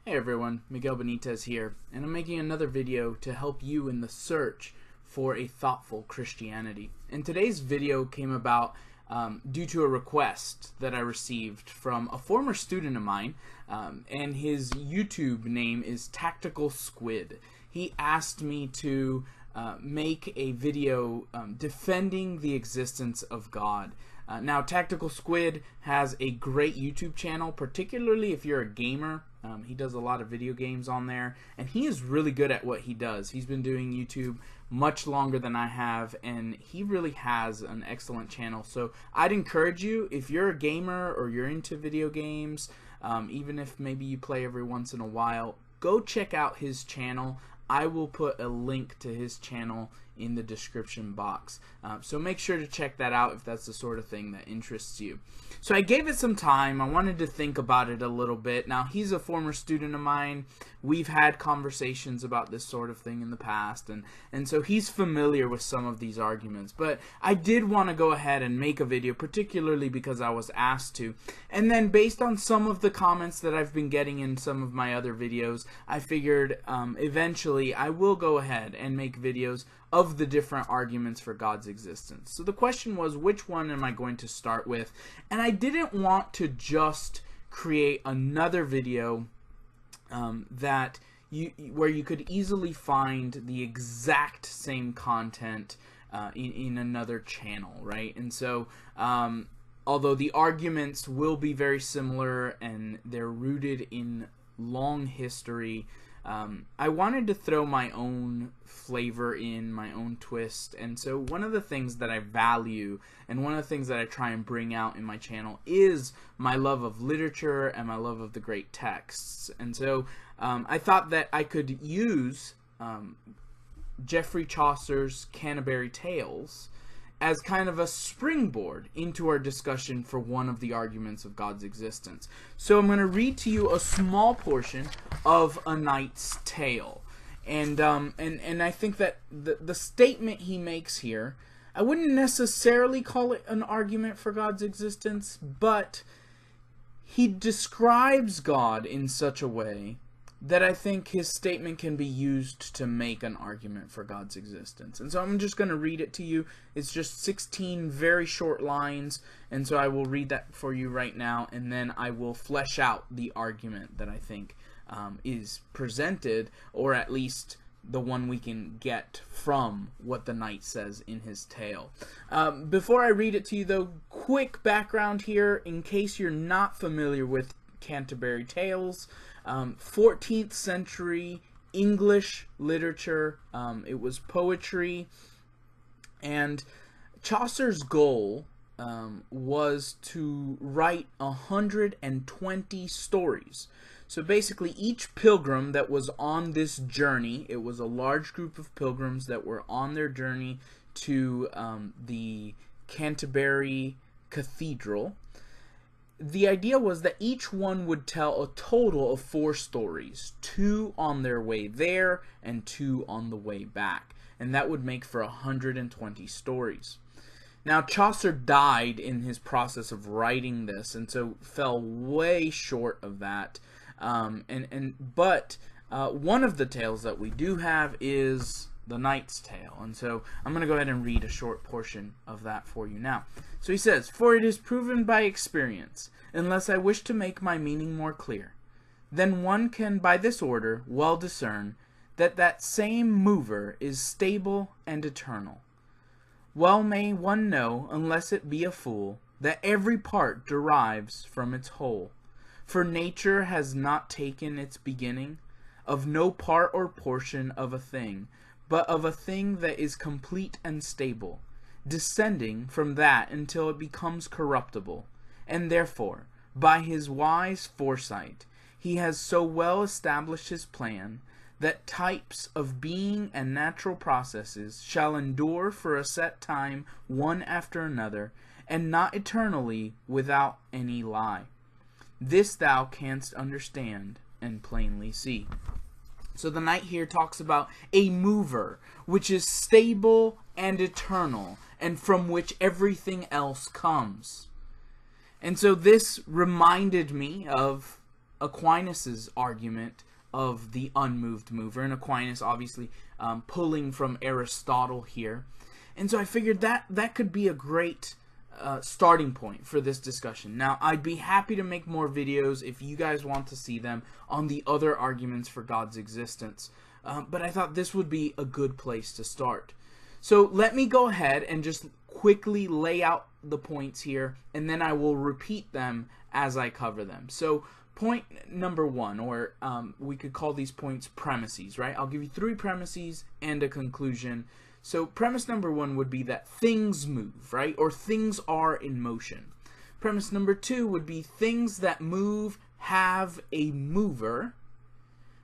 Hey everyone, Miguel Benitez here, and I'm making another video to help you in the search for a thoughtful Christianity. And today's video came about due to a request that I received from a former student of mine, and his YouTube name is Tactical Squid. He asked me to make a video defending the existence of God. Now, Tactical Squid has a great YouTube channel, particularly if you're a gamer. He does a lot of video games on there, and he is really good at what he does. He's been doing YouTube much longer than I have, and he really has an excellent channel. So I'd encourage you, if you're a gamer or you're into video games, even if maybe you play every once in a while, go check out his channel. I will put a link to his channel in the description box. So make sure to check that out if that's the sort of thing that interests you. So I gave it some time. I wanted to think about it a little bit. Now, he's a former student of mine. We've had conversations about this sort of thing in the past, and so he's familiar with some of these arguments. But I did want to go ahead and make a video, particularly because I was asked to. And then based on some of the comments that I've been getting in some of my other videos, I figured eventually I will go ahead and make videos of the different arguments for God's existence. So the question was, which one am I going to start with? And I didn't want to just create another video where you could easily find the exact same content in another channel, right? And so although the arguments will be very similar and they're rooted in long history, I wanted to throw my own flavor in, my own twist. And so one of the things that I value and one of the things that I try and bring out in my channel is my love of literature and my love of the great texts. And so I thought that I could use Geoffrey Chaucer's Canterbury Tales as kind of a springboard into our discussion for one of the arguments of God's existence. So I'm going to read to you a small portion of A Knight's Tale. And I think that the statement he makes here, I wouldn't necessarily call it an argument for God's existence, but he describes God in such a way that I think his statement can be used to make an argument for God's existence. And so I'm just going to read it to you. It's just 16 very short lines, and so I will read that for you right now, and then I will flesh out the argument that I think is presented, or at least the one we can get from what the knight says in his tale. Before I read it to you, though, quick background here, in case you're not familiar with Canterbury Tales. 14th century English literature. It was poetry, and Chaucer's goal was to write 120 stories. So basically each pilgrim that was on this journey, it was a large group of pilgrims that were on their journey to the Canterbury Cathedral. The idea was that each one would tell a total of 4 stories, 2 on their way there and 2 on the way back, and that would make for 120 stories. Now, Chaucer died in his process of writing this, and so fell way short of that. But one of the tales that we do have is the Knight's Tale, and so I'm going to go ahead and read a short portion of that for you now. So he says, "For it is proven by experience, unless I wish to make my meaning more clear, then one can by this order well discern that that same mover is stable and eternal. Well may one know, unless it be a fool, that every part derives from its whole, for nature has not taken its beginning of no part or portion of a thing, but of a thing that is complete and stable, descending from that until it becomes corruptible, and therefore, by his wise foresight, he has so well established his plan, that types of being and natural processes shall endure for a set time one after another, and not eternally without any lie. This thou canst understand and plainly see." So the knight here talks about a mover, which is stable and eternal, and from which everything else comes. And so this reminded me of Aquinas' argument of the unmoved mover, and Aquinas obviously pulling from Aristotle here. And so I figured that could be a great starting point for this discussion. Now, I'd be happy to make more videos if you guys want to see them on the other arguments for God's existence. But I thought this would be a good place to start. So let me go ahead and just quickly lay out the points here, and then I will repeat them as I cover them. So point number one, or we could call these points premises, right? I'll give you 3 premises and a conclusion. So premise number 1 would be that things move, right? Or things are in motion. Premise number 2 would be things that move have a mover.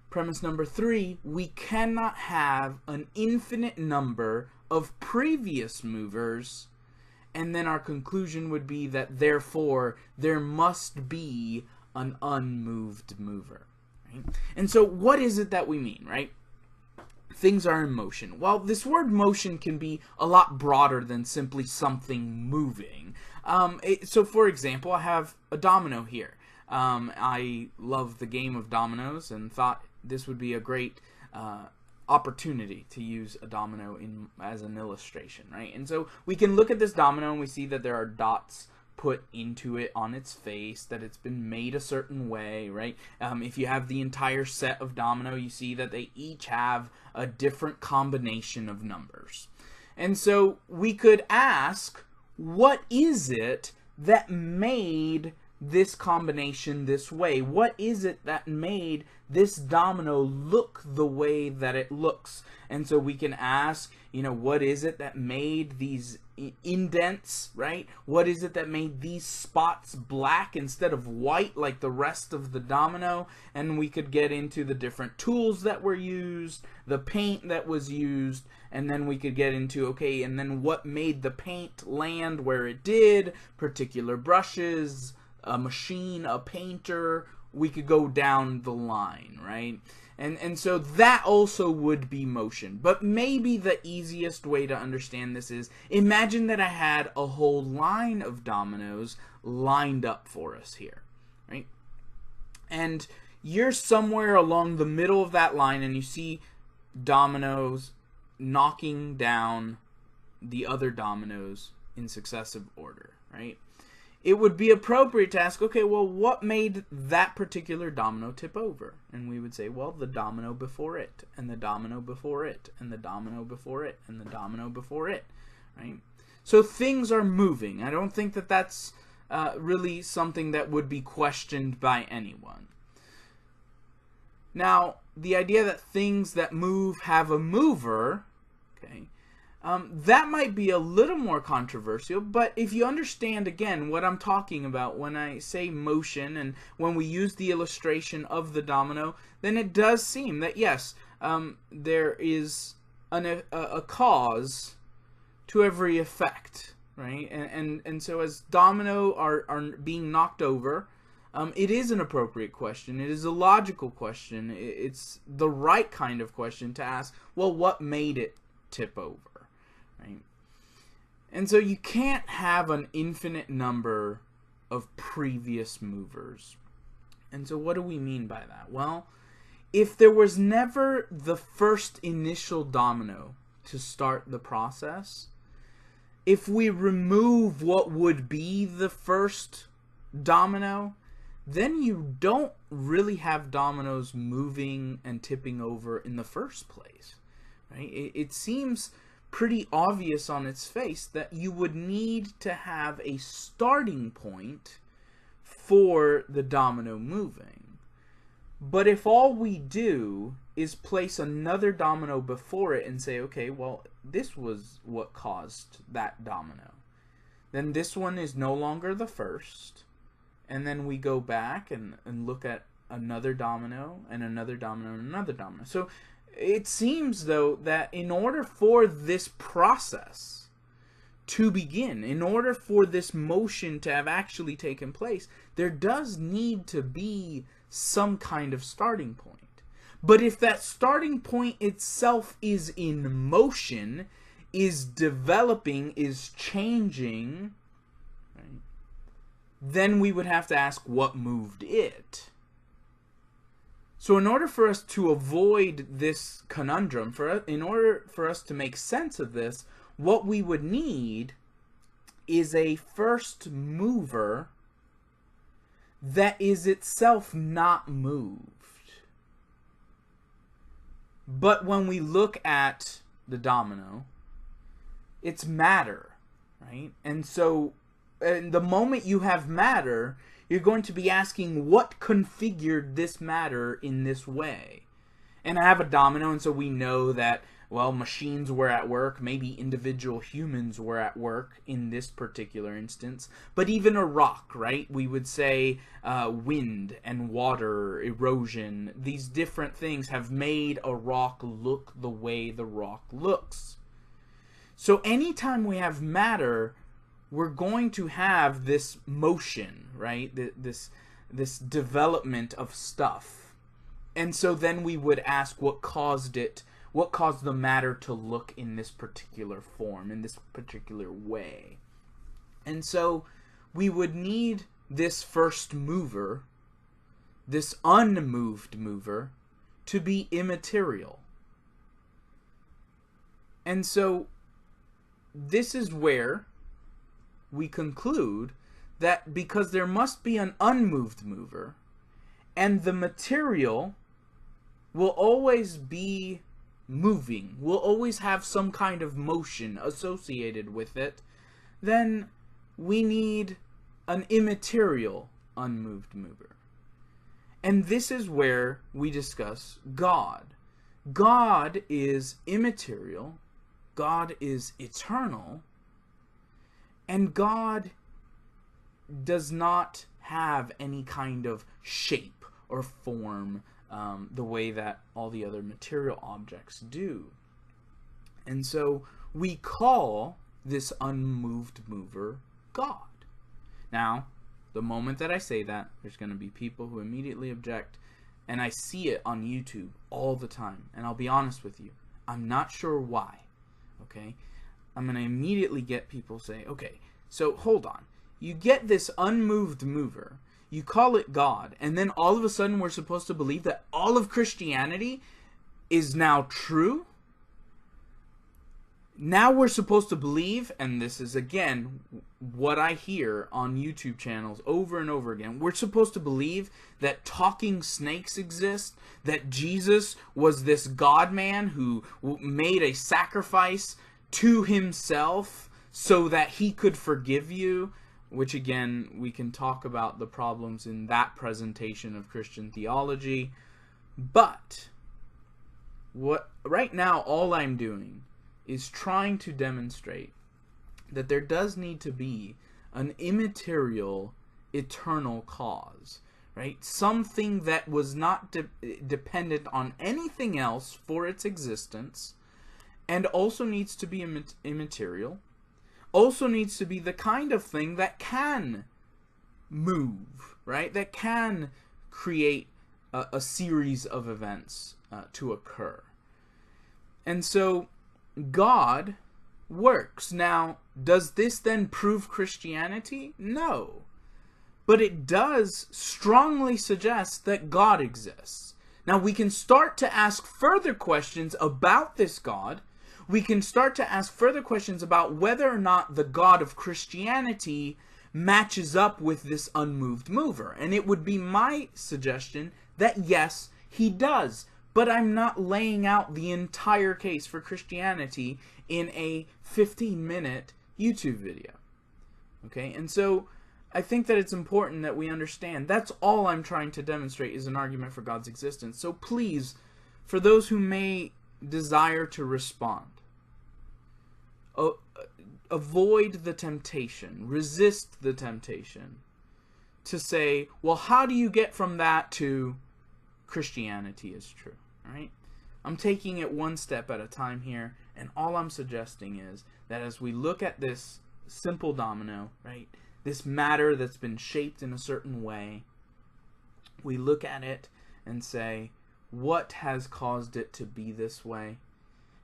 Premise number 3, we cannot have an infinite number of previous movers. And then our conclusion would be that therefore there must be an unmoved mover. Right? And so what is it that we mean, right? Things are in motion. Well, this word motion can be a lot broader than simply something moving. So for example, I have a domino here. I love the game of dominoes and thought this would be a great opportunity to use a domino as an illustration, right? And so we can look at this domino and we see that there are dots put into it on its face, that it's been made a certain way, right? If you have the entire set of domino, you see that they each have a different combination of numbers. And so we could ask, what is it that made this combination this way? What is it that made this domino look the way that it looks? And so we can ask, what is it that made these indents, right? What is it that made these spots black instead of white like the rest of the domino? And we could get into the different tools that were used, the paint that was used, and then we could get into, okay, and then what made the paint land where it did, particular brushes, a machine, a painter. We could go down the line, right? And so that also would be motion. But maybe the easiest way to understand this is, imagine that I had a whole line of dominoes lined up for us here, right? And you're somewhere along the middle of that line and you see dominoes knocking down the other dominoes in successive order, right? It would be appropriate to ask, okay, well, what made that particular domino tip over? And we would say, well, the domino before it, and the domino before it, and the domino before it, and the domino before it, right? So things are moving. I don't think that that's really something that would be questioned by anyone. Now, the idea that things that move have a mover, okay, that might be a little more controversial, but if you understand, again, what I'm talking about when I say motion and when we use the illustration of the domino, then it does seem that, yes, there is a cause to every effect, right? And so as domino are being knocked over, it is an appropriate question. It is a logical question. It's the right kind of question to ask, well, what made it tip over? Right? And so you can't have an infinite number of previous movers. And so what do we mean by that? Well, if there was never the first initial domino to start the process, if we remove what would be the first domino, then you don't really have dominoes moving and tipping over in the first place, right? It seems pretty obvious on its face that you would need to have a starting point for the domino moving. But if all we do is place another domino before it and say, okay, well, this was what caused that domino, then this one is no longer the first. And then we go back and look at another domino and another domino and another domino. So it seems, though, that in order for this process to begin, in order for this motion to have actually taken place, there does need to be some kind of starting point. But if that starting point itself is in motion, is developing, is changing, right, then we would have to ask what moved it. So in order for us to avoid this conundrum, in order for us to make sense of this, what we would need is a first mover that is itself not moved. But when we look at the domino, it's matter, right? And so the moment you have matter, you're going to be asking what configured this matter in this way. And I have a domino, and so we know that, well, machines were at work, maybe individual humans were at work in this particular instance, but even a rock, right? We would say wind and water, erosion, these different things have made a rock look the way the rock looks. So anytime we have matter, we're going to have this motion, right? This development of stuff. And so then we would ask what caused it, what caused the matter to look in this particular form, in this particular way. And so we would need this first mover, this unmoved mover, to be immaterial. And so this is where we conclude that because there must be an unmoved mover, and the material will always be moving, will always have some kind of motion associated with it, then we need an immaterial unmoved mover. And this is where we discuss God. God is immaterial, God is eternal, and God does not have any kind of shape or form the way that all the other material objects do. And so we call this unmoved mover God. Now, the moment that I say that, there's going to be people who immediately object, and I see it on YouTube all the time. And I'll be honest with you, I'm not sure why. Okay? I'm going to immediately get people say, okay, so hold on. You get this unmoved mover, you call it God, and then all of a sudden we're supposed to believe that all of Christianity is now true? Now we're supposed to believe, and this is again what I hear on YouTube channels over and over again, we're supposed to believe that talking snakes exist, that Jesus was this God-man who made a sacrifice to himself so that he could forgive you, which again, we can talk about the problems in that presentation of Christian theology. But right now, all I'm doing is trying to demonstrate that there does need to be an immaterial, eternal cause, right? Something that was not dependent on anything else for its existence, and also needs to be immaterial, also needs to be the kind of thing that can move, right? That can create a series of events to occur. And so God works. Now, does this then prove Christianity? No. But it does strongly suggest that God exists. Now, we can start to ask further questions about this God. We can start to ask further questions about whether or not the God of Christianity matches up with this unmoved mover. And it would be my suggestion that yes, he does. But I'm not laying out the entire case for Christianity in a 15-minute YouTube video. Okay? And so I think that it's important that we understand that's all I'm trying to demonstrate is an argument for God's existence. So please, for those who may desire to respond, avoid the temptation, resist the temptation to say, well, how do you get from that to Christianity is true, right? I'm taking it one step at a time here, and all I'm suggesting is that as we look at this simple domino, right, this matter that's been shaped in a certain way, we look at it and say, what has caused it to be this way?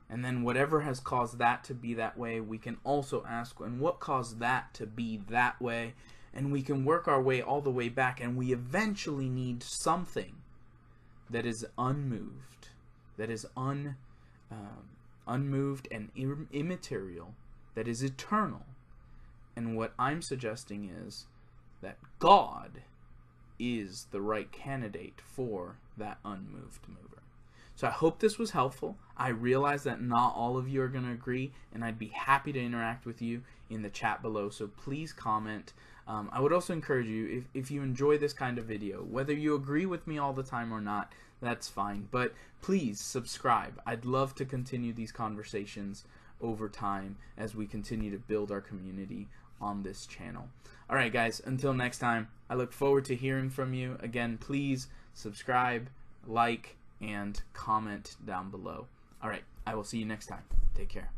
And then whatever has caused that to be that way, we can also ask, and what caused that to be that way? And we can work our way all the way back, and we eventually need something that is unmoved, that is unmoved and immaterial, that is eternal. And what I'm suggesting is that God is the right candidate for that unmoved mover. So I hope this was helpful. I realize that not all of you are going to agree, and I'd be happy to interact with you in the chat below, so please comment. I would also encourage you, if you enjoy this kind of video, whether you agree with me all the time or not, that's fine, but please subscribe. I'd love to continue these conversations over time as we continue to build our community on this channel. Alright guys, until next time, I look forward to hearing from you. Again, please subscribe, like, and comment down below. Alright, I will see you next time. Take care.